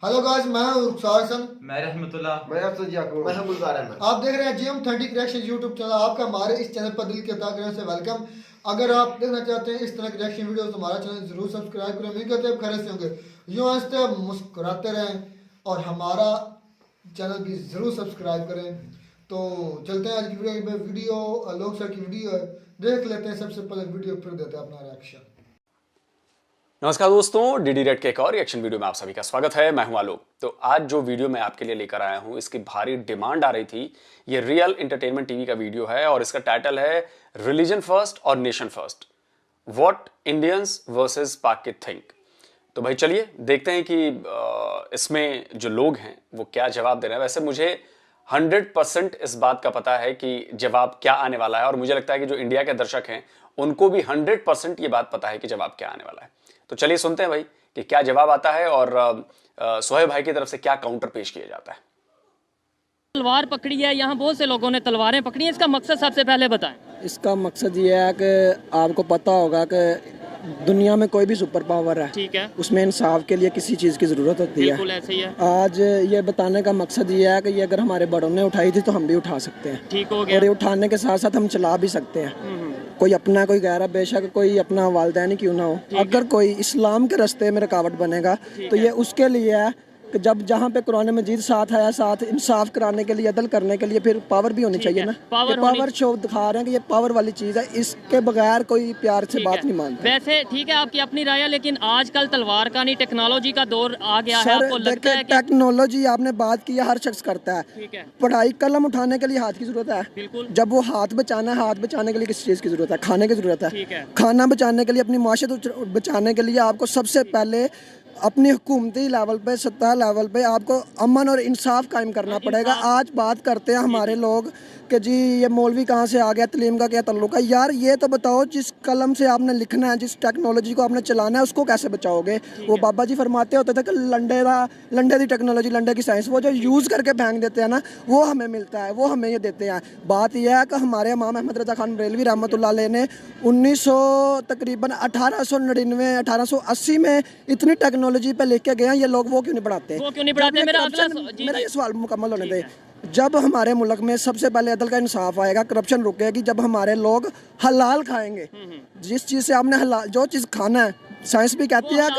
Hello guys, मैं हूं रुखसार हसन, मैं रहमतुल्लाह, मैं अफसर याकूब, मैं गुलजार अहमद। आप देख रहे हैं जीएम 30 रिएक्शन यूट्यूब चैनल। आपका हमारे इस चैनल पर दिल के तहे से वेलकम। अगर आप देखना चाहते हैं इस तरह की रिएक्शन वीडियो तो हमारा चैनल जरूर सब्सक्राइब करें। उम्मीद करते हैं खैर से होंगे, यूं हंसते मुस्कुराते रहें और हमारा चैनल भी जरूर सब्सक्राइब करें। तो चलते हैं आज की वीडियो में। वीडियो लोग सर की वीडियो है, देख लेते हैं सबसे पहले वीडियो, फिर देते हैं अपना रिएक्शन। नमस्कार दोस्तों, डीडी रेड के एक और रिएक्शन वीडियो में आप सभी का स्वागत है। मैं हूं आलोक। तो आज जो वीडियो मैं आपके लिए लेकर आया हूं, इसकी भारी डिमांड आ रही थी। ये रियल एंटरटेनमेंट टीवी का वीडियो है और इसका टाइटल है रिलीजन फर्स्ट और nation first, what Indians versus पाक की थिंक। तो भाई चलिए देखते हैं कि इसमें जो लोग हैं वो क्या जवाब दे रहे हैं। वैसे मुझे 100% इस बात का पता है कि जवाब क्या आने वाला है और मुझे लगता है कि जो इंडिया के दर्शक हैं उनको भी 100% ये बात पता है कि जवाब क्या आने वाला है। तो चलिए सुनते हैं भाई कि क्या जवाब आता है और सोहेब भाई की तरफ से क्या काउंटर पेश किया जाता है। तलवार पकड़ी है, यहाँ बहुत से लोगों ने तलवारें पकड़ी हैं, इसका मकसद सबसे पहले बताएं। इसका मकसद ये है कि आपको पता होगा कि दुनिया में कोई भी सुपर पावर है, ठीक है, उसमें इंसाफ के लिए किसी चीज़ की ज़रूरत होती है। बिल्कुल ऐसे ही है। आज ये बताने का मकसद ये है कि ये अगर हमारे बड़ों ने उठाई थी तो हम भी उठा सकते हैं। ठीक हो गया। और ये उठाने के साथ साथ हम चला भी सकते हैं। कोई अपना कोई गैर, बेशक कोई अपना वालिदैन क्यों ना हो, अगर कोई इस्लाम के रास्ते में रुकावट बनेगा तो ये उसके लिए है कि जब जहाँ पे कुरान मजीद साथ आया, साथ इंसाफ कराने के लिए, अदल करने के लिए, फिर पावर भी होनी चाहिए ना। पावर शो दिखा रहे हैं कि ये पावर वाली चीज़ है, इसके बगैर कोई प्यार से बात नहीं मानता। वैसे ठीक है आपकी अपनी राय है, लेकिन आजकल तलवार का नहीं, टेक्नोलॉजी का दौर आ गया है। आपको लगता है कि टेक्नोलॉजी आपने बात की, हर शख्स करता है। ठीक है, पढ़ाई कलम उठाने के लिए हाथ की जरूरत है। बिल्कुल। जब वो हाथ बचाना है, हाथ बचाने के लिए किस चीज़ की जरूरत है? खाने की जरूरत है। ठीक है। खाना बचाने के लिए, अपनी माशत बचाने के लिए आपको सबसे पहले अपनी हुकूमती लेवल पे, सत्ता लेवल पे आपको अमन और इंसाफ कायम करना पड़ेगा। आज बात करते हैं हमारे लोग कि जी ये मौलवी कहाँ से आ गया, तलीम का क्या तल्लुक है। यार ये तो बताओ, जिस कलम से आपने लिखना है, जिस टेक्नोलॉजी को आपने चलाना है, उसको कैसे बचाओगे? वो बाबा जी फरमाते होते थे कि लंडे की टेक्नोलॉजी, लंडे की साइंस, वो जो यूज़ करके फेंक देते हैं ना, वो हमें मिलता है, वो हमें ये देते हैं। बात यह है कि हमारे इमाम अहमद रज़ा खान बरेलवी रहमतुल्लाह अलैह ने 1899 1880 में इतनी टेक्नोलॉजी पे लेके गए हैं। ये लोग वो क्यों नहीं पढ़ाते? मेरा ये सवाल मुकम्मल होने दे। जब हमारे मुल्क में सबसे पहले अदल का इंसाफ आएगा, करप्शन रुकेगी, जब हमारे लोग हलाल खाएंगे। जिस चीज़ से आपने हलाल, जो चीज़ खाना है, साइंस भी कहती है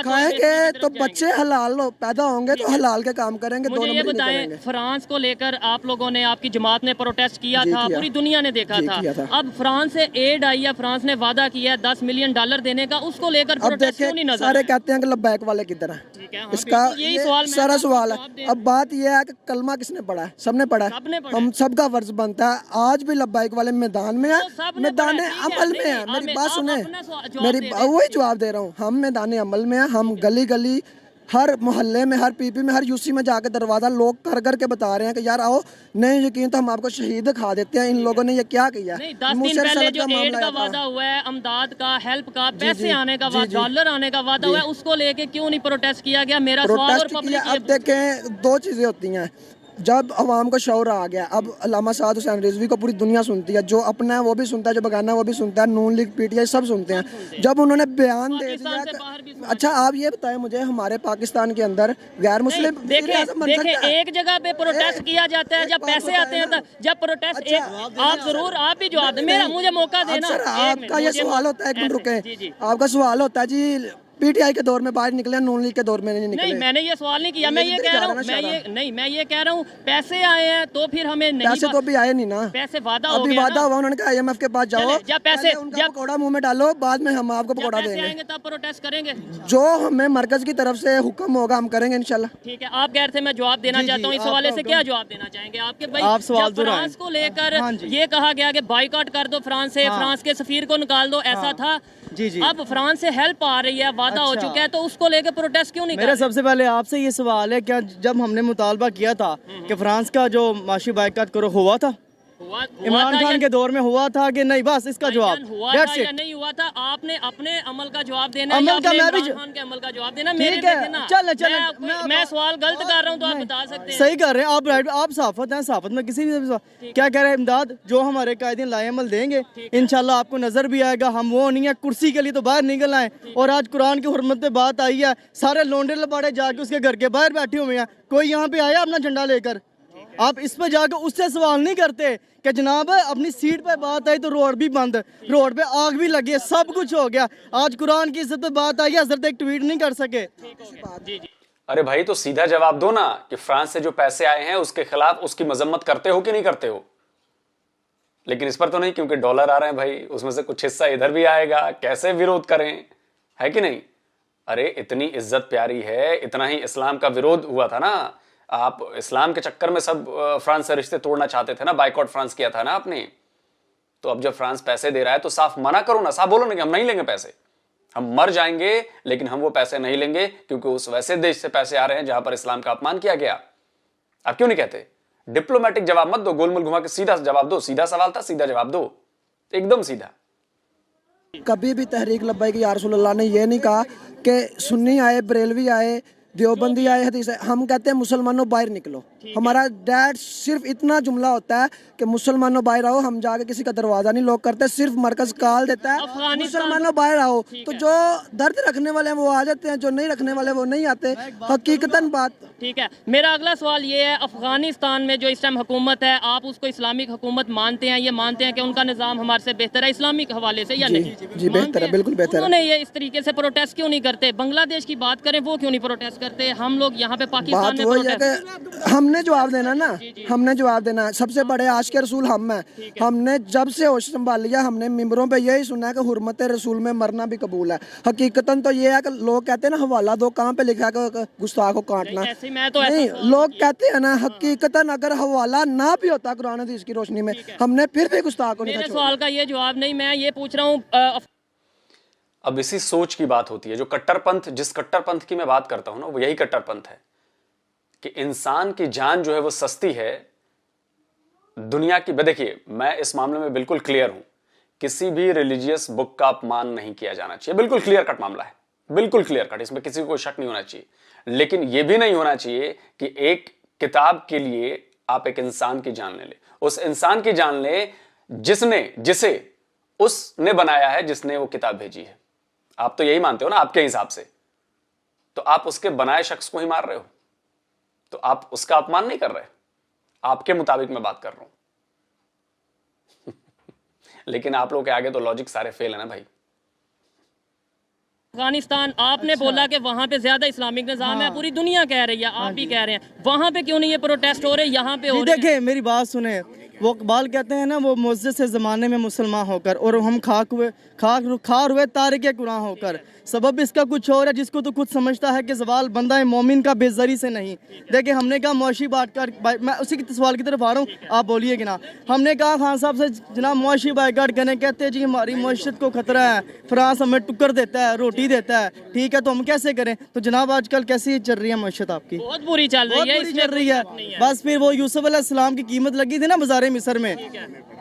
खाएंगे तो बच्चे हलाल पैदा होंगे तो हलाल के काम करेंगे। मुझे ये बताएं, फ्रांस को लेकर आप लोगों ने, आपकी जमात ने प्रोटेस्ट किया था, पूरी दुनिया ने देखा था। अब फ्रांस से एड आई है, फ्रांस ने वादा किया है $10 मिलियन देने का, उसको लेकर प्रोटेस्ट क्यों नहीं नजर? सारे कहते हैं कि लब्बैक वाले किधर है? इसका यही सारा सवाल है। अब बात यह है कि कलमा किसने पढ़ा है? सबने पढ़ा है। हम सबका फर्ज बनता है। आज भी लब्बैक वाले मैदान में है, मैदान अमल में है। मेरी बात सुने, मेरी वही जवाब दे रहा हूँ। हम मैदान अमल में है। हम गली गली, हर मोहल्ले में, हर पीपी में, हर यूसी में जाकर दरवाज़ा लोग कर करके बता रहे हैं कि यार आओ, नहीं यकीन तो हम आपको शहीद दिखा देते हैं। इन लोगों ने ये क्या किया? 10 दिन पहले जो एड का वादा हुआ है, अमदाद का, हेल्प का, पैसे आने का वादा, डॉलर आने का वादा हुआ है, उसको लेके क्यों नहीं प्रोटेस्ट किया गया? मेरा सवाल। और पब्लिक, अब देखें, दो चीज़ें होती हैं। जब अवाम को शौर आ गया, अब अल्लामा साद हुसैन रिजवी को पूरी दुनिया सुनती है, जो अपना है वो भी सुनता है, जो बगाना है वो भी सुनता है, नून लीग, पीटीआई सब सुनते हैं। जब उन्होंने बयान दे दिया, अच्छा आप ये बताएं मुझे, हमारे पाकिस्तान के अंदर गैर मुस्लिम देखें, एक जगह पे प्रोटेस्ट किया जाता है जब पैसे आते हैं, जब प्रोटेस्ट, आप जरूर, आप भी जवाब दें, मेरा मुझे मौका देना। आपका ये सवाल होता है, एक मिनट रुके, आपका सवाल होता है जी पीटीआई के दौर में बाहर निकले, नून लीग के दौर में नहीं निकले। नहीं, मैंने ये सवाल नहीं किया। मैं ये कह रहा हूँ, मैं ये कह रहा हूँ, पैसे आए हैं तो फिर हमें नहीं, पैसे तो भी आए नहीं ना, पैसे वादा हो गया। अभी वादा हुआ, उन्होंने कहा IMF के पास जाओ, जब पैसे, जब पकौड़ा मुंह में डालो, बाद में हम आपको पकौड़ा देंगे। आएंगे तब प्रोटेस्ट करेंगे। जो हमें मरकज की तरफ से हुक्म होगा हम करेंगे इंशाल्लाह। ठीक है, आप कह रहे थे, मैं जवाब देना चाहता हूँ इस हवाले से। क्या जवाब देना चाहेंगे आपके भाई? आप सवाल फ्रांस को लेकर ये कहा गया कि बाइकआउट कर दो फ्रांस से, फ्रांस के सफीर को निकाल दो, ऐसा था। अब फ्रांस से हेल्प आ रही है, वादा हो चुका है, तो उसको लेकर प्रोटेस्ट क्यों नहीं? मेरा सबसे पहले आपसे ये सवाल है, क्या जब हमने मुतालबा किया था कि फ्रांस का जो माशी बाइकाट करो, हुआ था? इमरान खान के दौर में हुआ था कि नहीं? बस इसका जवाब हुआ था या नहीं हुआ था, आपने अपने अमल का जवाब देना है, अमल का मैं भी इमरान खान के अमल का जवाब देना। मेरे ठीक है, देना। चल मैं सवाल गलत कर रहा हूँ तो आप बता सकते हैं। सही कर रहे हैं आप, राइट। आप सहाफत हैं, सहाफत में किसी भी क्या कह रहे हैं इमदाद, जो हमारे कायदीन लाए अमल देंगे इंशाल्लाह आपको नजर भी आएगा। हम वो नहीं है कुर्सी के लिए तो बाहर निकल आए। और आज कुरान की हुर्मत पे बात आई है, सारे लोंडे लपाड़े जाके उसके घर के बाहर बैठे हुए हैं। कोई यहाँ पे आया अपना झंडा लेकर? आप इस पे जाकर उससे सवाल नहीं करते कि जनाब अपनी सीट पे बात आई तो रोड भी बंद, रोड पे आग भी लगी, सब कुछ हो गया। आज कुरान की इज्जत पे बात आई है, हजरत एक ट्वीट नहीं कर सके। अरे भाई तो सीधा जवाब दो ना कि फ्रांस से जो पैसे आए हैं उसके खिलाफ उसकी मजम्मत करते हो कि नहीं करते हो। लेकिन इस पर तो नहीं, क्योंकि डॉलर आ रहे हैं भाई, उसमें से कुछ हिस्सा इधर भी आएगा, कैसे विरोध करें, है कि नहीं? अरे इतनी इज्जत प्यारी है, इतना ही इस्लाम का विरोध हुआ था ना। आप इस्लाम के चक्कर में सब फ्रांस से रिश्ते तोड़ना चाहते थे ना, बाइकआउट फ्रांस किया था ना आपने। तो अब जब फ्रांस पैसे दे रहा है तो साफ मना करो ना, साफ बोलो ना कि हम नहीं लेंगे पैसे, हम मर जाएंगे लेकिन हम वो पैसे नहीं लेंगे, क्योंकि उस वैसे देश से पैसे आ रहे हैं जहां पर इस्लाम का अपमान किया गया। आप क्यों नहीं कहते? डिप्लोमेटिक जवाब मत दो, गोलमोल घुमा के सीधा जवाब दो। सीधा सवाल था, सीधा जवाब दो, एकदम सीधा। कभी भी तहरीक लब्बैक या रसूलुल्लाह ने ये नहीं कहा कि सुन्नी आए, बरेलवी आए, देवबंदी आए, हदीस है। हम कहते हैं मुसलमानों बाहर निकलो। हमारा डैड सिर्फ इतना जुमला होता है कि मुसलमानों बाहर आओ। हम जाके किसी का दरवाजा नहीं लॉक करते, सिर्फ मरकज कॉल देता है मुसलमानों बाहर आओ। तो जो दर्द रखने वाले हैं वो आ जाते हैं, जो नहीं रखने वाले वो नहीं आते। हकीकतन बात। ठीक है, मेरा अगला सवाल ये है, अफगानिस्तान में जो इस टाइम हुकूमत है, आप उसको इस्लामिक हुकूमत मानते हैं? ये मानते हैं कि उनका निज़ाम हमारे से बेहतर है इस्लामिक हवाले से या नहीं? जी बेहतर है, बिल्कुल बेहतर है। उन्होंने ये इस तरीके से प्रोटेस्ट क्यों नहीं करते? बांग्लादेश की बात करें, वो क्यों नहीं प्रोटेस्ट करते? हम लोग यहाँ पे पाकिस्तान में प्रोटेस्ट, हमने जवाब देना ना, हमने जवाब देना। सबसे बड़े आशिक रसूल हम हैं। हमने जब से होश संभाल लिया, हमने मिंबरों पे यही सुना है कि हुर्मत रसूल में मरना भी कबूल है। हकीकतन तो ये है कि लोग कहते हैं ना हवाला दो, कहाँ पे लिखा है कि गुस्ताख को काटना? नहीं, लोग कहते हैं ना, हकीकतन अगर हवाला ना भी होता कुरान हदीस की रोशनी में, हमने फिर भी गुस्ताख को नहीं। मेरे सवाल का ये जवाब नहीं, मैं ये पूछ रहा हूँ। अब इसी सोच की बात होती है, जो कट्टरपंथ, जिस कट्टरपंथ की मैं बात करता हूं ना, वो यही कट्टरपंथ है कि इंसान की जान जो है वो सस्ती है दुनिया की। देखिए मैं इस मामले में बिल्कुल क्लियर हूं, किसी भी रिलीजियस बुक का अपमान नहीं किया जाना चाहिए, बिल्कुल क्लियर कट मामला है, बिल्कुल क्लियर कट, इसमें किसी को कोई शक नहीं होना चाहिए। लेकिन यह भी नहीं होना चाहिए कि एक किताब के लिए आप एक इंसान की जान ले। उस इंसान की जान ले जिसे उसने बनाया है, जिसने वो किताब भेजी है। आप तो यही मानते हो ना आपके हिसाब से, तो आप उसके बनाए शख्स को ही मार रहे हो, तो आप उसका अपमान नहीं कर रहे। आपके मुताबिक मैं बात कर रहा हूं लेकिन आप लोग के आगे तो लॉजिक सारे फेल है ना भाई। अफगानिस्तान, आपने बोला कि वहाँ पे ज्यादा इस्लामिक निज़ाम है, पूरी दुनिया कह रही है, आप भी कह रहे हैं, वहाँ पे क्यों नहीं ये प्रोटेस्ट हो रहे, यहाँ पे हो रहे हैं? देखिए मेरी बात सुने, वो इकबाल कहते हैं ना, वो मुअज़्ज़िज़ से ज़माने में मुसलमान होकर और हम खार हुए तारिक कुरान होकर। सबब इसका कुछ और है, जिसको तो खुद समझता है कि सवाल बंदा मोमिन का बेज़री से नहीं। देखिए हमने कहा मुआशी बाइकाट, मैं उसी के सवाल की तरफ आ रहा हूँ, आप बोलिए कि ना। हमने कहा खान साहब से जनाब मुआशी बाइकाट करने, कहते हैं जी हमारी मईशत को खतरा है, फ्रांस हमें टुक्कर देता है, रोटी देता है, ठीक है तो हम कैसे करें? तो जनाब आजकल कैसी चल रही है मईशत आपकी? बहुत बुरी चल रही है। बस फिर वो यूसुफ अलैहिस्सलाम की कीमत लगी थी ना बाजार मिस्र में,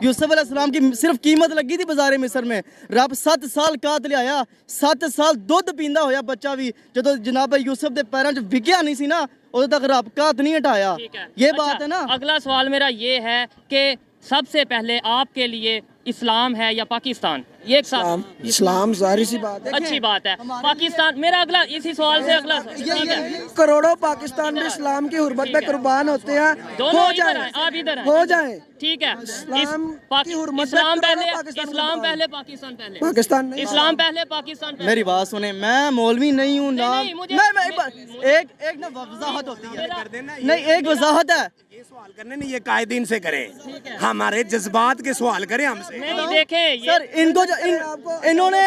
यूसुफ अलैहिस्सलाम की सिर्फ कीमत लगी थी बाजार मिस्र में। रब 7 साल कात लिया, 7 साल दुध पींदा होया बच्चा भी, जो जनाब यूसुफ के पैरों च विकिया नहीं सी ना, उदों तक रब कात नहीं हटाया। ये बात है ना। अगला सवाल मेरा ये है कि सबसे पहले आपके लिए इस्लाम है या पाकिस्तान? ये एक साथ इस्लाम जाहिर सी बात है, अच्छी बात है। पाकिस्तान, मेरा अगला इसी सवाल से अगला, ठीक है, करोड़ों पाकिस्तान भी इस्लाम की हुर्मत पे कुर्बान होते हैं, दोनों इधर हैं, आप इधर हैं, हो जाए, ठीक है। इस्लाम की हुर्मत पे इस्लाम पहले, पाकिस्तान इस्लाम पहले, पाकिस्तान पहले, पाकिस्तान नहीं, इस्लाम पहले, पाकिस्तान पहले। मेरी बात सुने, मैं मौलवी नहीं हूँ ना, नहीं, एक ना वजाहत होती है, नहीं एक वजाहत है, ये सवाल करने नहीं, ये कायदीन से करें, हमारे जज्बात के सवाल करें हमसे। नहीं देखें सर इनको इन्होंने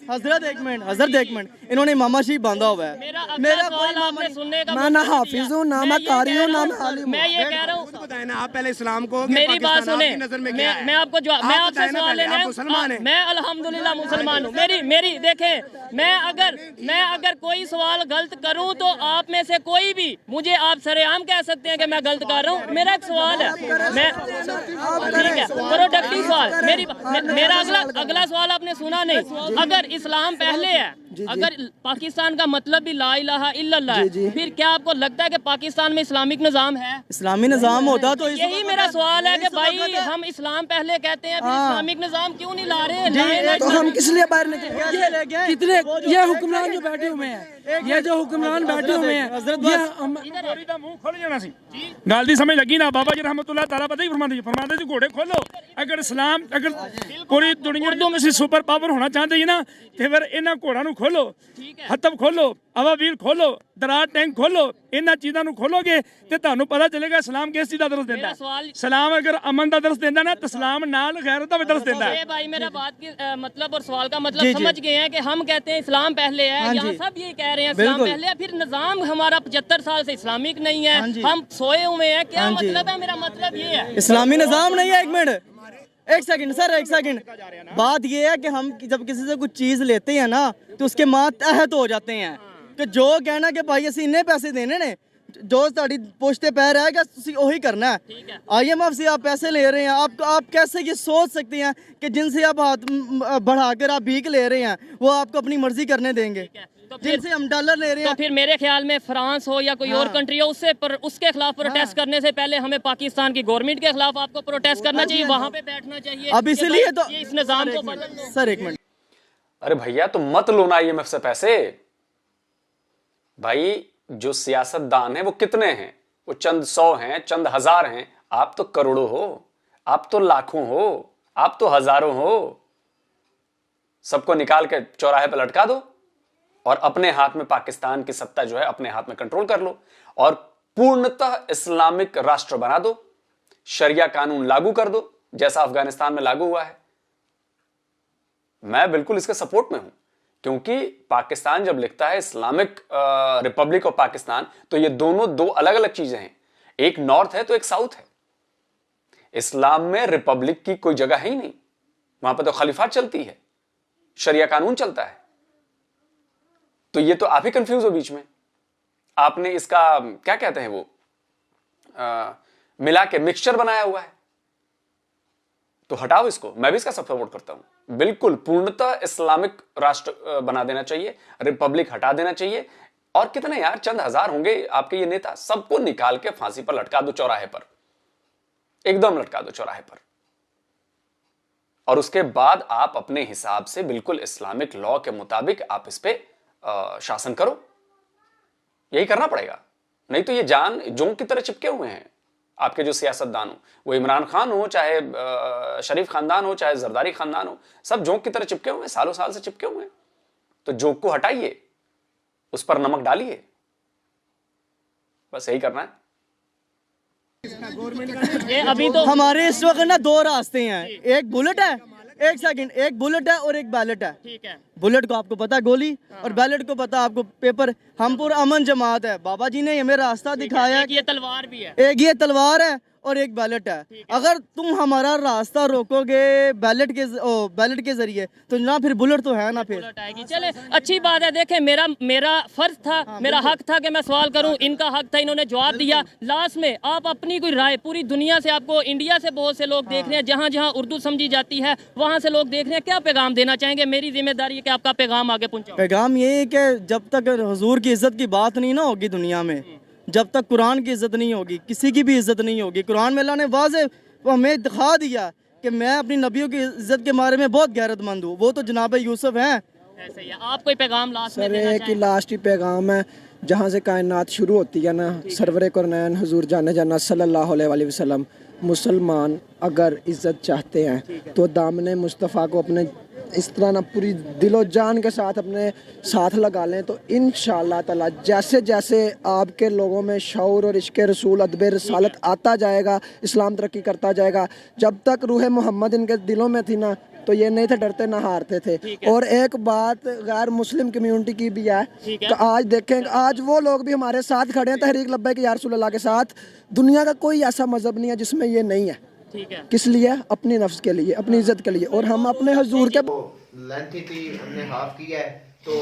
हजरत एक मिनट इन्होंने इमामा शीफ बांधा हुआ है। मेरा सवाल आपने सुनने का मैं ना हाफिज हूँ, ना मैं कारी हूँ, ना मैं आलिम हूँ। मैं ये कह रहा हूँ, बताए ना आप पहले इस्लाम को, मेरी बात सुने, नजर में क्या है? मैं आपको जवाब, मैं आप आपसे बताएं ना सवाल पहले, लेना आप मुसलमान है। हैं। मैं अल्हम्दुलिल्लाह मुसलमान हूँ। मेरी देखें, मैं अगर कोई सवाल गलत करूँ तो आप में से कोई भी मुझे आप सरेआम कह सकते हैं कि मैं गलत कर रहा हूँ। मेरा एक सवाल है, मैं ठीक है प्रोडक्टिव सवाल, मेरा अगला सवाल आपने सुना नहीं। अगर इस्लाम पहले है, अगर पाकिस्तान का मतलब भी ला इलाहा इल्लल्लाह है, फिर क्या आपको लगता है कि पाकिस्तान में इस्लामिक निज़ाम है? इस्लामी निज़ाम होता तो यही मेरा सवाल है कि भाई हम इस्लाम पहले कहते हैं, फिर इस्लामिक निज़ाम क्यों नहीं ला रहे? तो हम किस लिए बाहर निकले? कितने ये हुक्मरान जो बैठे हुए हैं, ये जो हुक्मरान बैठे हुए हैं, गल दी समझ लगी ना? बाबा जी रहमतुल्लाह ताला पता ही फरमाते जी घोड़े खोलो। अगर इस्लाम अगर पूरी दुनिया में सुपर पावर होना चाहते हैं ना, तो फिर इन्हां घोड़ा नूं खोलो, हतब खोलो, अवावील खोलो, दरार टैंक खोलो, इन्हां चीज़ां नूं खोलोगे तो तुहानूं पता चलेगा इस्लाम किस चीज़ दा दरस देंदा है। इस्लाम अगर अमन दा दरस देंदा ना, तो इस्लाम नाल गैरत दा भी दरस देंदा है। भाई मेरा बात की मतलब और सवाल का मतलब समझ गए हैं कि हम कहते हैं इस्लाम पहले है, यहाँ सब ये कह रहे हैं इस्लाम पहले है, फिर निज़ाम हमारा 75 साल से इस्लामिक नहीं है, हम सोए हुए हैं। क्या मतलब है? मेरा मतलब ये है इस्लामी निज़ाम नहीं है। एक मिनट, एक सेकंड सर, एक सेकंड। बात ये है कि हम जब किसी से कुछ चीज़ लेते हैं ना, तो उसके मातहत हो जाते हैं कि जो कहना कि भाई असी इन्ने पैसे देने ने, जो साड़ी पोछते पैर है कि तुसी वही करना है। IMF से आप पैसे ले रहे हैं, आप कैसे ये सोच सकते हैं कि जिनसे आप हाथ बढ़ाकर आप भीख ले रहे हैं वो आपको अपनी मर्जी करने देंगे, जिनसे हम डॉलर ले रहे हैं? तो फिर मेरे ख्याल में फ्रांस हो या कोई और कंट्री हो, उसके खिलाफ प्रोटेस्ट करने से पहले हमें पाकिस्तान की गवर्नमेंट के खिलाफ आपको प्रोटेस्ट करना चाहिए, वहाँ पे बैठना चाहिए। अब इसीलिए तो इस निज़ाम को बदल दो। सर एक मिनट, अरे भैया तो मत लो ना IMF से पैसे। भाई जो सियासतदान है वो कितने हैं? वो चंद 100 हैं, चंद हजार हैं। आप तो करोड़ों हो, आप तो लाखों हो, आप तो हजारों हो। सबको निकाल के चौराहे पर लटका दो और अपने हाथ में पाकिस्तान की सत्ता जो है अपने हाथ में कंट्रोल कर लो और पूर्णतः इस्लामिक राष्ट्र बना दो। शरिया कानून लागू कर दो जैसा अफगानिस्तान में लागू हुआ है। मैं बिल्कुल इसके सपोर्ट में हूं, क्योंकि पाकिस्तान जब लिखता है इस्लामिक रिपब्लिक ऑफ पाकिस्तान, तो ये दोनों दो अलग अलग चीजें हैं। एक नॉर्थ है तो एक साउथ है। इस्लाम में रिपब्लिक की कोई जगह है ही नहीं, वहां पर तो खलीफात चलती है, शरिया कानून चलता है। तो ये तो आप ही कंफ्यूज हो बीच में। आपने इसका क्या कहते हैं वो मिला के मिक्सचर बनाया हुआ है, तो हटाओ इसको। मैं भी इसका सपोर्ट करता हूं। बिल्कुल पूर्णतः इस्लामिक राष्ट्र बना देना चाहिए, रिपब्लिक हटा देना चाहिए। और कितने यार, चंद हजार होंगे आपके ये नेता, सबको निकाल के फांसी पर लटका दो चौराहे पर, एकदम लटका दो चौराहे पर। और उसके बाद आप अपने हिसाब से बिल्कुल इस्लामिक लॉ के मुताबिक आप इस पे शासन करो। यही करना पड़ेगा, नहीं तो ये जान जोंक की तरह चिपके हुए हैं आपके जो सियासतदान हो, वो इमरान खान हो, चाहे शरीफ खानदान हो, चाहे जरदारी खानदान हो, सब जोंक की तरह चिपके हुए हैं, सालों साल से चिपके हुए हैं। तो जोंक को हटाइए, उस पर नमक डालिए, बस यही करना है। ये अभी तो हमारे इस वक्त ना दो रास्ते हैं, एक बुलेट है, एक सेकंड, एक बुलेट है और एक बैलेट है। ठीक है, बुलेट को आपको पता गोली और बैलेट को पता आपको पेपर। हम पूरा अमन जमात है, बाबा जी ने हमें रास्ता दिखाया है। ये तलवार भी है, एक ये तलवार है और एक बैलेट है। अगर तुम हमारा रास्ता रोकोगे बैलेट के जरिए, तो ना फिर बुलेट तो है ना फिर बुलेट आएगी। चले, अच्छी बात है। देखें, मेरा फर्ज था, मेरा हक था कि मैं सवाल करूं, इनका हक था, इन्होंने जवाब दिया। लास्ट में आप अपनी कोई राय, पूरी दुनिया से, आपको इंडिया से बहुत से लोग देख रहे हैं, जहां जहां उर्दू समझी जाती है वहां से लोग देख रहे हैं, क्या पैगाम देना चाहेंगे? मेरी जिम्मेदारी है कि आपका पैगाम आगे पहुंचाऊं। पैगाम ये है कि जब तक हुजूर की इज्जत की बात नहीं ना होगी दुनिया में, जब तक कुरान की इज्जत नहीं होगी, किसी की भी इज्जत नहीं होगी। कुरान में अल्लाह ने वाज़े हमें दिखा दिया कि मैं अपनी नबियों की इज्जत के बारे में बहुत गैरतमंद हूँ। वो तो जनाब यूसुफ हैं। ऐसे ही आप कोई पैगाम लास्ट में सर देना एक ही लास्ट ही पैगाम है, जहाँ से कायनात शुरू होती है ना, सरवर कुरनैन हुजूर जाने जाना सल्लल्लाहु अलैहि वसल्लम, मुसलमान अगर इज्जत चाहते हैं तो दामने मुस्तफ़ा को अपने इस तरह ना पूरी दिलो जान के साथ अपने साथ लगा लें, तो इंशाअल्लाह ताला जैसे जैसे आपके लोगों में शऊर और इश्क़ रसूल, अदब रसालत आता जाएगा, इस्लाम तरक्की करता जाएगा। जब तक रूह मोहम्मद इनके दिलों में थी ना, तो ये नहीं थे डरते ना हारते थे। और एक बात गैर मुस्लिम कम्युनिटी की भी है कि आज देखें, आज वो लोग भी हमारे साथ खड़े हैं तहरीक लब्बैक या रसूल अल्लाह के साथ। दुनिया का कोई ऐसा मजहब नहीं है जिसमें ये नहीं है। ठीक है, किस लिए? अपनी नफ्स के लिए, अपनी इज्जत के लिए। और हम अपने हुजूर के लेंथी थी, हमने हाफ किया है, तो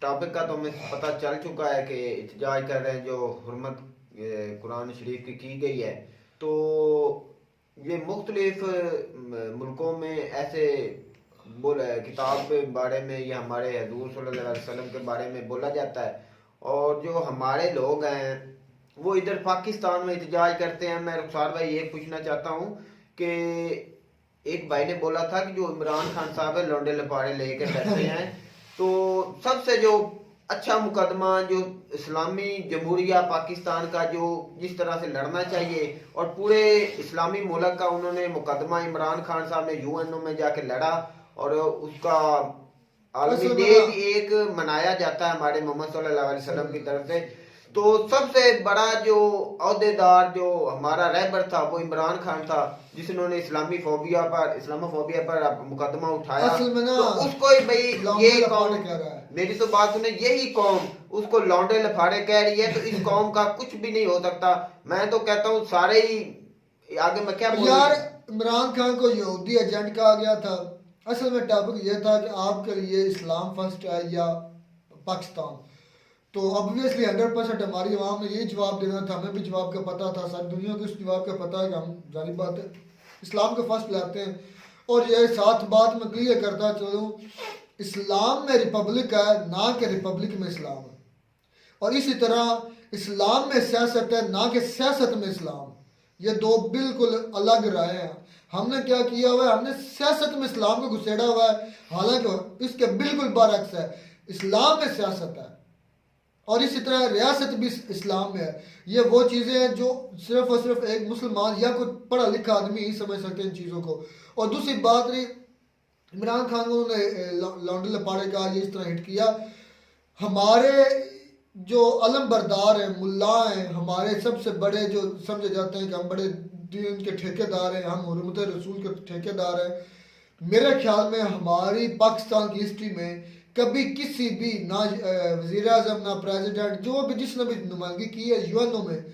टॉपिक का तो हमें पता चल चुका है कि इhtजाज कर रहे हैं जो हुर्मत कुरान शरीफ की गई है। तो ये मुख्तलिफ मुल्कों में ऐसे किताब के बारे में या हमारे हजूर सल्लल्लाहु अलैहि वसल्लम के बारे में बोला जाता है, और जो हमारे लोग हैं वो इधर पाकिस्तान में इhtजाज करते हैं। मैं रुखसार भाई ये पूछना चाहता हूँ कि एक भाई ने बोला था कि जो इमरान खान साहब है लौंडे लपाड़े लेकर बैठे हैं, तो सबसे जो अच्छा मुकदमा जो इस्लामी जमहूरिया पाकिस्तान का जो जिस तरह से लड़ना चाहिए और पूरे इस्लामी मुल्क का उन्होंने मुकदमा इमरान खान साहब ने यूएनओ में जाके लड़ा, और उसका आलमी डे भी एक मनाया जाता है हमारे मोहम्मद सल्लल्लाहु अलैहि वसल्लम की तरफ से। तो सबसे बड़ा जो अहदेदार जो हमारा रहबर था वो इमरान खान था, जिसने इस्लामोफोबिया पर मुकदमा उठाया। तो उसको ही भाई ये कौम, मेरी तो बात सुने, यही कौम उसको लौंडे लफाड़े कह रही है, तो इस कौम का कुछ भी नहीं हो सकता। मैं तो कहता हूँ सारे ही आगे मैं क्या बोलूं यार, इमरान खान को यहूदी एजेंट कहा गया था। असल में टॉपिक ये था कि आपके लिए इस्लाम फर्स्ट है या पाकिस्तान। तो ऑब्वियसली 100% हमारी आवाम ने यही जवाब देना था, हमें भी जवाब का पता था, सारी दुनिया को इस जवाब का पता है कि हम जारी बात है इस्लाम को फर्स्ट लाते हैं। और ये साथ बात में क्लियर करता चलूँ, इस्लाम में रिपब्लिक है ना कि रिपब्लिक में इस्लाम है, और इसी तरह इस्लाम में सियासत है ना कि सियासत में इस्लाम। ये दो बिल्कुल अलग राय हैं। हमने क्या किया हुआ है, हमने सियासत में इस्लाम को घुसेड़ा हुआ है, हालांकि इसके बिल्कुल बरअक्स है, इस्लाम में सियासत है और इसी तरह रियासत भी इस्लाम में है। ये वो चीज़ें हैं जो सिर्फ और सिर्फ एक मुसलमान या कोई पढ़ा लिखा आदमी ही समझ सकते हैं इन चीज़ों को। और दूसरी बात रही, इमरान खान को उन्होंने लौंडे लपाड़े का ये इस तरह हिट किया। हमारे जो अलम बरदार हैं, मुल्ला हैं, हमारे सबसे बड़े जो समझे जाते हैं कि हम बड़े दीन के ठेकेदार हैं, हम हुर्मत रसूल के ठेकेदार हैं। मेरे ख्याल में हमारी पाकिस्तान की हिस्ट्री में कभी किसी भी ना वज़ीर आज़म ना प्रेसिडेंट जो भी जिसने भी नुमाइंदगी की है यूएनओ में,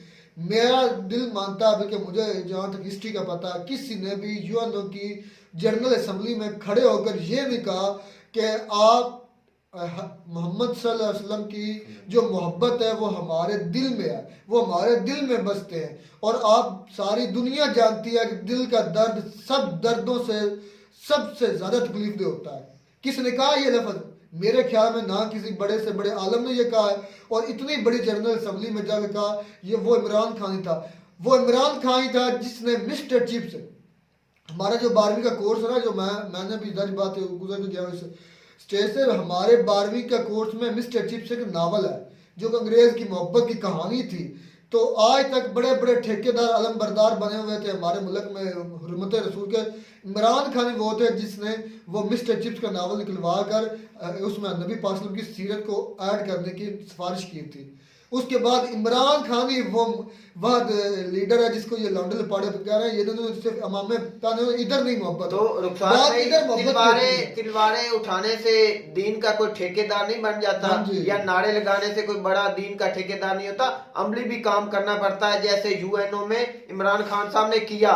मेरा दिल मानता है कि मुझे जहाँ तक हिस्ट्री का पता है, किसी ने भी यूएनओ की जनरल असम्बली में खड़े होकर ये नहीं कहा कि आप मोहम्मद सल्लल्लाहु अलैहि वसल्लम की जो मोहब्बत है वो हमारे दिल में है, वो हमारे दिल में बसते हैं। और आप सारी दुनिया जानती है कि दिल का दर्द सब दर्दों से सबसे ज़्यादा तकलीफ दे होता है। किसने कहा ये लफ्ज़? मेरे ख्याल में ना किसी बड़े से बड़े आलम ने ये कहा है, और इतनी बड़ी जनरल असम्बली में जाकर कहा, ये वो इमरान खान ही था। वो इमरान खान ही था जिसने मिस्टर चिप से हमारा जो 12वीं का कोर्स है ना, जो मैंने भी इधर बात गुजर के गया इस स्टेज से, हमारे 12वीं का कोर्स में मिस्टर चिप से एक नावल है जो अंग्रेज़ की मोहब्बत की कहानी थी। तो आज तक बड़े बड़े ठेकेदार अलम बरदार बने हुए थे हमारे मुल्क में हुर्मत रसूल के। इमरान खान वो थे जिसने वो मिस्टर चिप्स का नावल निकलवा कर उसमें नबी पाक सल्लल्लाहु अलैहि वसल्लम की सीरत को ऐड करने की सिफारिश की थी। उसके बाद इमरान खान ही वो वह लीडर है जिसको ये लौंडे लपाड़े कह रहे हैं। ये दोनों सिर्फ अमामे इधर नहीं मोहब्बत, तो तिलवारे उठाने से दीन का कोई ठेकेदार नहीं बन जाता, या नारे लगाने से कोई बड़ा दीन का ठेकेदार नहीं होता। अमली भी काम करना पड़ता है, जैसे यूएनओ में इमरान खान साहब ने किया।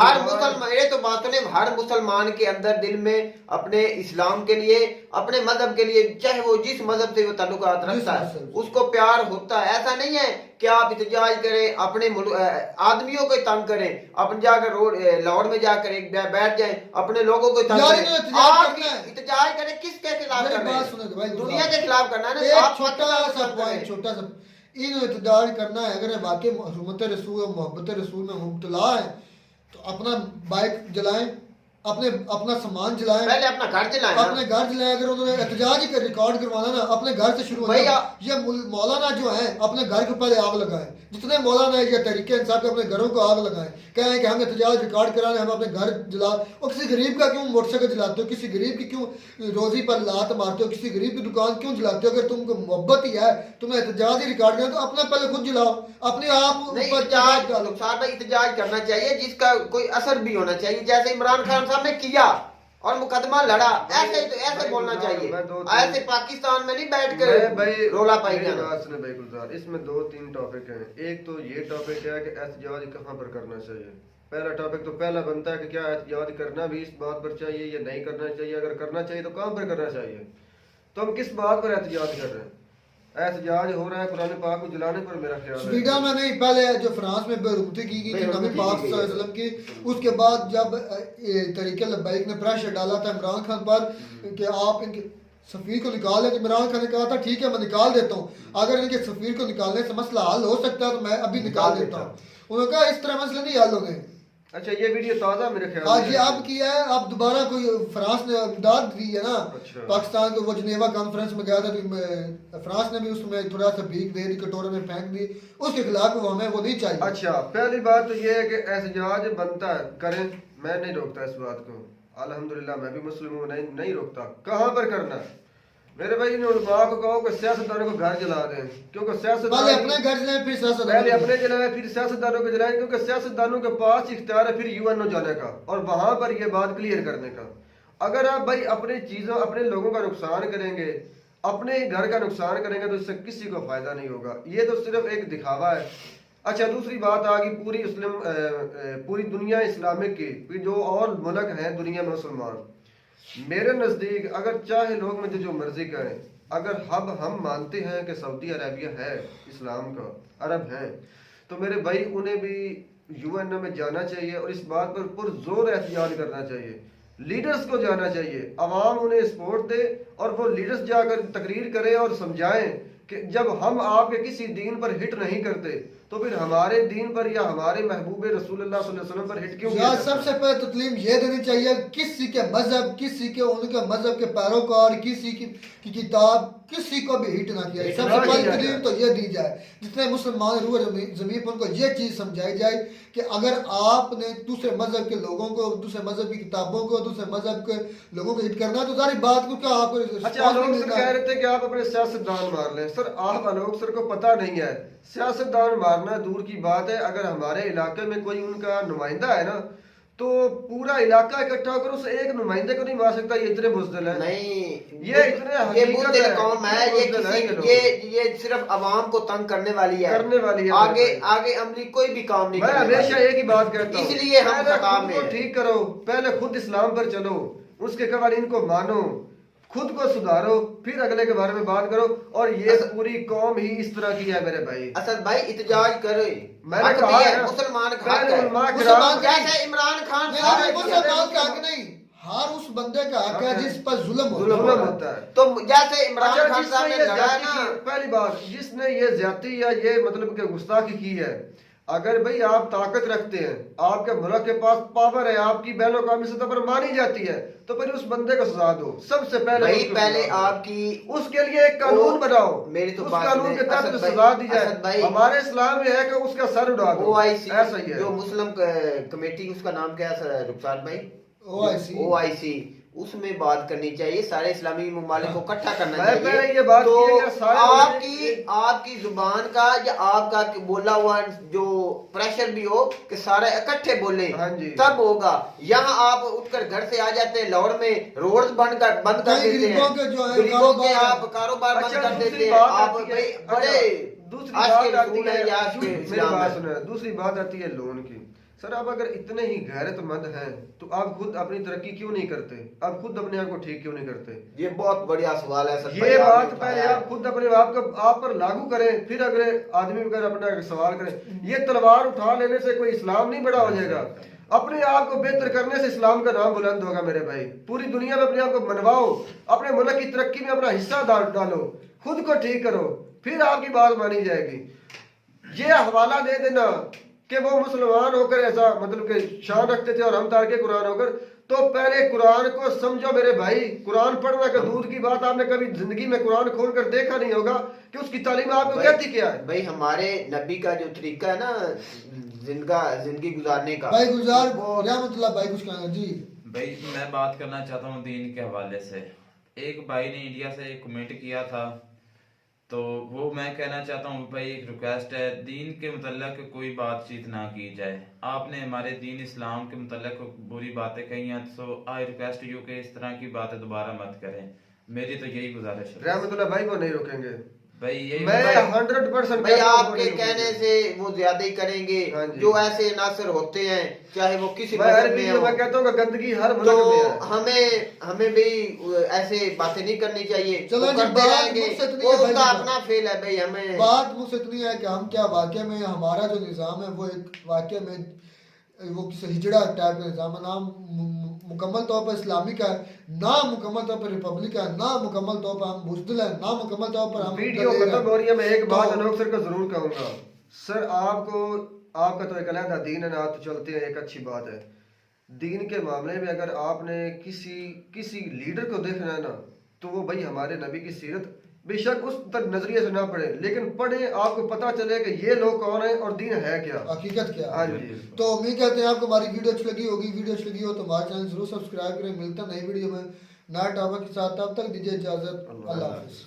हर मुसलमान, ये तो बात ने हर मुसलमान के अंदर दिल में अपने इस्लाम के लिए, अपने मजहब के लिए, चाहे वो जिस मजहब से वो ताल्लुकात रखता है, उसको प्यार होता है। ऐसा नहीं है कि आप इhtजाज करें, अपने आदमियों को तंग करें, अपन जाकर लाहौर में जाकर एक बैठ जाएं, अपने लोगों को तंग करें। आप इhtजाज करें, किसके खिलाफ करना है? दुनिया के खिलाफ करना है ना। आप छोटा सा इन इhtजाज करना है। अगर वाकई हुर्मत रसूल और मोहब्बत रसूल में मुब्तला है तो अपना बाइक जलाएं, अपना सामान जलाएं, पहले अपना घर जलाएं, अपने घर जलाएं। अगर उन्होंने एहतजाज ही रिकॉर्ड करवाना ना, अपने घर से शुरू हो जाए। ये मौलाना जो है अपने घर के पहले आग लगाएं। जितने मौलाना है ये तरीके इंसाफ के अपने घरों को आग लगाएं, कहें कि हम एहतजाज रिकॉर्ड कराने, हम अपने घर जला। और किसी गरीब का क्यों मोटरसाइकिल जलाते हो? किसी गरीब की क्यों रोजी पर लात मारते हो? किसी गरीब की दुकान क्यों जलाते हो? अगर तुमको मोहब्बत ही है, तुम्हें एहतजाज ही रिकॉर्ड करना, तो अपना पहले खुद जलाओ, अपने आप एहतजाज करना चाहिए जिसका कोई असर भी होना चाहिए, जैसे इमरान खान साहब ने किया। और मुकदमा लड़ा, ऐसे बोलना चाहिए। ऐसे पाकिस्तान में नहीं बैठ कर रोला पाई जाना। भाई गुलजार, इसमें 2-3 टॉपिक हैं। एक तो ये टॉपिक है कि एहतजाज कहाँ पर करना चाहिए। पहला टॉपिक तो पहला बनता है कि क्या एहतजाज करना भी इस बात पर चाहिए या नहीं करना चाहिए, अगर करना चाहिए तो कहाँ पर करना चाहिए। तो हम किस बात पर एहतजाज कर रहे हैं? एहतजाज हो रहा है कुरान पाक को जलाने पर, मेरा ख्याल है स्वीडन में नहीं, पहले जो फ्रांस में बेरुखती की गई थी नबी पाक सल्लल्लाहु अलैहि वसल्लम की, उसके बाद जब तरीके लब्बैक ने प्रेशर डाला था इमरान खान पर कि आप इनके सफीर को निकाल लें, तो इमरान खान ने कहा था ठीक है मैं निकाल देता हूँ, अगर इनके सफीर को निकालने से मसला हल हो सकता है तो मैं अभी निकाल देता हूँ। उन्होंने कहा इस तरह मसले नहीं हल होंगे। अच्छा, ये वीडियो ताज़ा मेरे ख्याल आज ये अब किया है, अब दोबारा कोई फ्रांस ने इमदाद दी है ना। अच्छा। पाकिस्तान को वो जनेवा कॉन्फ्रेंस में गया था तो फ्रांस ने भी उसमें थोड़ा सा भीख दे दी, कटोरे में फेंक दी, उसके खिलाफ वो हमें वो नहीं चाहिए। अच्छा, पहली बात तो ये है कि एहतजाज बनता है करें, मैं नहीं रोकता इस बात को, अल्हम्दुलिल्लाह मैं भी मुस्लिम हूँ, नहीं रोकता। कहाँ पर करना है मेरे भाई ने उलमा को कहो कि सियासतदानों को घर जला दें, क्योंकि पहले अपने घर जलाएं फिर पहले अपने जलाएं फिर सियासतदानों को जलाएं, क्योंकि सियासतदानों के पास इख्तियार है फिर यूएनओ जाने का और वहां पर ये बात क्लियर करने का। अगर आप भाई अपनी चीजों अपने लोगों का नुकसान करेंगे, अपने घर का नुकसान करेंगे तो इससे किसी को फायदा नहीं होगा। ये तो सिर्फ एक दिखावा है। अच्छा, दूसरी बात आ गई पूरी दुनिया इस्लामिक की, जो और मुल्क हैं दुनिया में मुसलमान, मेरे नज़दीक अगर चाहे लोग मुझे जो मर्जी करें, अगर हम मानते हैं कि सऊदी अरेबिया है इस्लाम का, अरब हैं, तो मेरे भाई उन्हें भी यूएनओ में जाना चाहिए और इस बात पर पुरजोर एहतजाज करना चाहिए। लीडर्स को जाना चाहिए, अवाम उन्हें सपोर्ट दे और वो लीडर्स जाकर तकरीर करें और समझाएं कि जब हम आपके किसी दीन पर हिट नहीं करते तो फिर हमारे दीन पर या हमारे महबूब रसूलुल्लाह सल्लल्लाहु अलैहि वसल्लम पर हिट क्यों किया? सबसे पहले तस्लीम ये देनी चाहिए किसी के मजहब, किसी के उनके मजहब के पैरोकार, किसी की किताब, किसी को भी हिट ना किया। सबसे पहले तस्लीम तो ये दी जाए, जितने मुसलमान रूह जमीन पर उनको ये चीज समझाई जाए कि अगर आपने दूसरे मजहब के लोगों को, दूसरे मजहब की किताबों को, दूसरे मजहब के लोगों को हिट करना है तो सारी बात को क्या आप अच्छा, लोग कह रहे थे कि आप अपने सियासतदान मार लें। सर आप लोग सर को पता नहीं है, सियासतदान मारना दूर की बात है, अगर हमारे इलाके में कोई उनका नुमाइंदा है ना तो पूरा इलाका इकट्ठा होकर उस एक नुमाइंदे को नहीं मार सकता। ये इतने बुज़दिल है, नहीं ये इतने बुज़दिल कौम है, ये सिर्फ अवाम को तंग करने वाली है, आगे अमली कोई भी काम नहीं। मैं हमेशा एक ही बात कहता हूँ, इसलिए हम खताब में ठीक करो, पहले खुद इस्लाम पर चलो, उसके कवानीन को मानो, खुद को सुधारो, फिर अगले के बारे में बात करो। और ये पूरी कौम ही इस तरह की है मेरे भाई। असद भाई इतजाज करे, मैंने कहा है मुसलमान जैसे इमरान खान मुसलमान का हक नहीं, हर उस बंदे का हक है जिस पर जुल्म होता है। तो जैसे इमरान खान साहब ने लड़ा ना, पहली बात जिसने ये ज्यादती या ये मतलब के गुस्ताखी की है, अगर भाई आप ताकत रखते हैं, आपके मुल्क के पास पावर है, आपकी बैन अवी सतह पर मानी जाती है, तो फिर उस बंदे को सजा दो। सबसे पहले आपकी उसके लिए एक कानून बनाओ, मेरी तो उस कानून के तहत सजा दी जाए। हमारे इस्लाम में है कि उसका सर उड़ा दो। OIC ऐसा ही है जो मुस्लिम कमेटी, उसका नाम क्या है रुखसार भाई? OIC, उसमें बात करनी चाहिए, सारे इस्लामी ममालिक को इकट्ठा करना चाहिए। ये बात तो आपकी जुबान का या आपका बोला हुआ जो प्रेशर भी हो कि सारे इकट्ठे बोले तब होगा। यहाँ आप उठकर घर से आ जाते हैं, लाहौर में रोड बंद कर देते हैं, गरीबों के आप कारोबार बंद कर देते हैं, आप बड़े दूसरी बात आती है लोन की। सर आप अगर इतने ही गैरतमंद हैं तो आप खुद अपनी तरक्की क्यों नहीं करते? आप खुद अपने आप को ठीक क्यों नहीं करते? ये बहुत बढ़िया सवाल है सर। ये बात पहले आप खुद अपने आप पर लागू करें, फिर अगले आदमी पर अपना सवाल करें। ये तलवार उठा लेने से कोई इस्लाम नहीं बड़ा हो जाएगा। अपने आप को बेहतर करने से इस्लाम का नाम बुलंद होगा मेरे भाई। पूरी दुनिया में अपने आप को मनवाओ, अपने मुल्क की तरक्की में अपना हिस्सा डालो, खुद को ठीक करो, फिर आपकी बात मानी जाएगी। ये हवाला दे देना कि वो मुसलमान होकर ऐसा मतलब कि शान रखते थे और हम तारके कुरान होकर, तो पहले कुरान को समझो मेरे भाई। कुरान पढ़ना का दूर की बात, आपने कभी जिंदगी में कुरान खोल कर देखा नहीं होगा कि उसकी तालीम आपको कहती क्या है। भाई हमारे नबी का जो तरीका है ना जिंदगी गुजारने का, भाई गुजार रहमतुल्लाह भाई कुछ कहना जी। भाई मैं बात करना चाहता हूँ दीन के हवाले से। एक भाई ने इंडिया से कमेंट किया था तो वो मैं कहना चाहता हूँ भाई, एक रिक्वेस्ट है, दीन के मतलब कोई बातचीत ना की जाए। आपने हमारे दीन इस्लाम के मतलब बुरी बातें कही हैं, तो आई रिक्वेस्ट यू के इस तरह की बातें दोबारा मत करें। मेरी तो यही गुजारिश है। रहमतुल्लाह भाई को नहीं रोकेंगे भाई, यही मैं 100% भाई आपके कहने से वो ज्यादा ही करेंगे। जो ऐसे नासर होते हैं चाहे वो किसी मैं कहता हूँ गंदगी हर मुल्क में है। हमें भी ऐसे बातें नहीं करनी चाहिए। चलो करते रहेंगे, वो उनका अपना फेल है भाई। हमें बात मुझसे इतनी है कि हम क्या वाकई में हमारा जो निज़ाम है वो एक वाकई में वो किसी हिजड़ा टाइप का निज़ाम है, ना मुकम्मल तौर पर इस्लामिक है, ना मुकम्मल तौर पर रिपब्लिक है, ना मुकम्मल तौर पर हम बुज़दिल है, ना मुकम्मल तौर पर हम वीडियो खत्म हो रही है। मैं एक बात अनोख सर को जरूर कहूंगा, सर आपका तो एक अलग दीन है ना, आप तो चलते हैं, एक अच्छी बात है। दीन के मामले में अगर आपने किसी लीडर को देखना है ना, तो वो भाई हमारे नबी की सीरत बेशक उस तक नजरिए से ना पढ़े, लेकिन पढ़े, आपको पता चले कि ये लोग कौन है और दीन है क्या, हकीकत क्या। हाँ जी। तो उम्मीद करते हैं आपको हमारी वीडियो अच्छी लगी होगी। वीडियो अच्छी लगी हो तो हमारे चैनल जरूर सब्सक्राइब करें। मिलता है नई वीडियो में नया टॉपिक के साथ, तब तक दीजिए इजाजत। अल्लाह हाफिज़।